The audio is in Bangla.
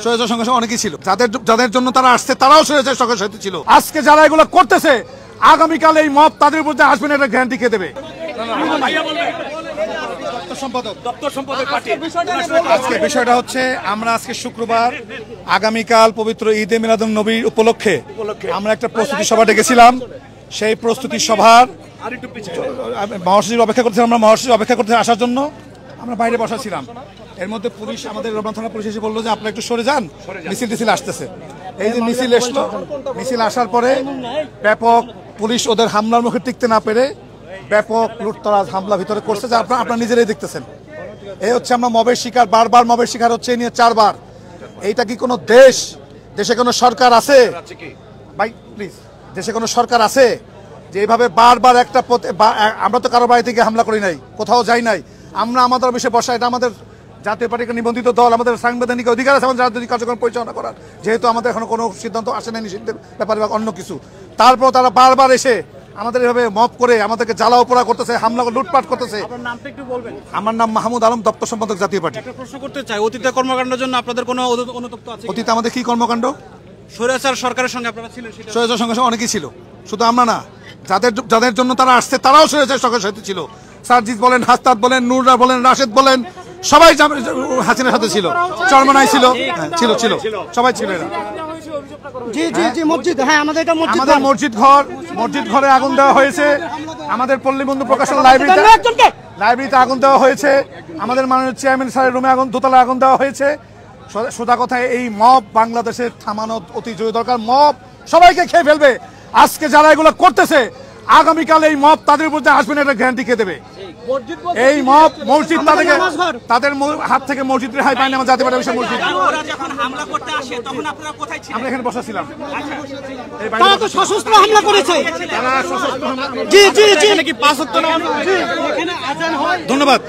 স্বৈরাচার সঙ্গে অনেকেই ছিল, যাদের জন্য তারা আসছে তারাও স্বৈরাচার সঙ্গে সাথে ছিল। আজকে যারা এগুলো করতেছে আগামীকাল এই মব তাদের উপর আসবেন, এটা গ্যারান্টি কে দেবে? আজকে বিষয়টা হচ্ছে আমরা আজকে শুক্রবার, আগামীকাল পবিত্র ঈদে মিলাদুন নবীর উপলক্ষে আমরা একটা প্রস্তুতি সভা ডেকেছিলাম। সেই প্রস্তুতি সভার মহাসচিব অপেক্ষা করছিলাম, আমরা মহাসচিব অপেক্ষা করতে আসার জন্য আমরা বাইরে বসাছিলাম। এর মধ্যে পুলিশ, আমাদের রমনা থানা পুলিশ এসে বললো যে আপনারা একটু সরে যান, মিছিল আসতেছে। এই যে মিছিল এসলো, মিছিল আসার পরে ব্যাপক পুলিশ ওদের হামলার মুখে টিকতে না পেরে ব্যাপক লুটতরাজ হামলা ভিতরে করছে, যা আপনারা নিজেরাই দেখতেছেন। এই হচ্ছে আমরা মবের শিকার, বারবার মবের শিকার হচ্ছে, এই নিয়ে 4 বার। এইটা কি কোনো দেশে কোনো সরকার আছে ভাই? প্লিজ, দেশে কোনো সরকার আছে যে এইভাবে বারবার একটা আমরা তো কারো বাড়ি থেকে হামলা করি নাই, কোথাও যাই নাই, আমরা আমাদের বিষয়ে বসা, এটা আমাদের জাতীয় পার্টির নিবন্ধিত দল, আমাদের সাংবিধানিক অধিকার আছে আমাদের রাজনৈতিক কার্যক্রম পরিচালনা করার, যেহেতু আমাদের এখনো কোনো সিদ্ধান্ত আসে নাই নিষিদ্ধের ব্যাপারে বা অন্য কিছু। তারপর তারা বারবার এসে আমাদের এভাবে মব করে আমাদেরকে জ্বালাও পোড়া করতেছে, হামলা লুটপাট করতেছে। আমার নাম মাহমুদ আলম, দপ্তর সম্পাদক, জাতীয় পার্টি। একটা প্রশ্ন করতে চাই, অতীতের কর্মকাণ্ডের জন্য আপনাদের কোনো অনুতপ্ত আছে? অতীতে আমাদের কি কর্মকাণ্ড? স্বৈরাচার সরকারের সঙ্গে আপনারা ছিলেন? স্বৈরাচার সঙ্গে অনেকেই ছিল, শুধু আমরা না, যাদের জন্য তারা আসছে তারাও স্বৈরাচার সঙ্গে সাথে ছিল। সার্জিস বলেন, হাসতাত বলেন, নুররা বলেন, রাশেদ বলেন, সবাই হাসিনার সাথে ছিল। চরমনাই ছিল, ছিল সবাই ছিল। আমাদের মসজিদ ঘরে আগুন দেওয়া হয়েছে, আমাদের পল্লীবন্ধু প্রকাশন লাইব্রেরিতে আগুন দেওয়া হয়েছে, আমাদের মাননীয় চেয়ারম্যান স্যারের রুমে দোতলায় আগুন দেওয়া হয়েছে। সোজা কথায় এই মব বাংলাদেশের থামানো অতি জরুরি দরকার। মব সবাইকে খেয়ে ফেলবে। আজকে যারা এগুলো করতেছে আগামীকাল এই মব তাদের উপর আসবেন, এটা গ্যারান্টি কে দেবে? এই মব মসজিদ তাদের হাত থেকে মসজিদ রেহাই পায়নি। আমার জাতীয় পার্টি মসজিদ, আমরা এখানে বসাছিলাম। সশস্ত্র হামলা করেছে। ধন্যবাদ।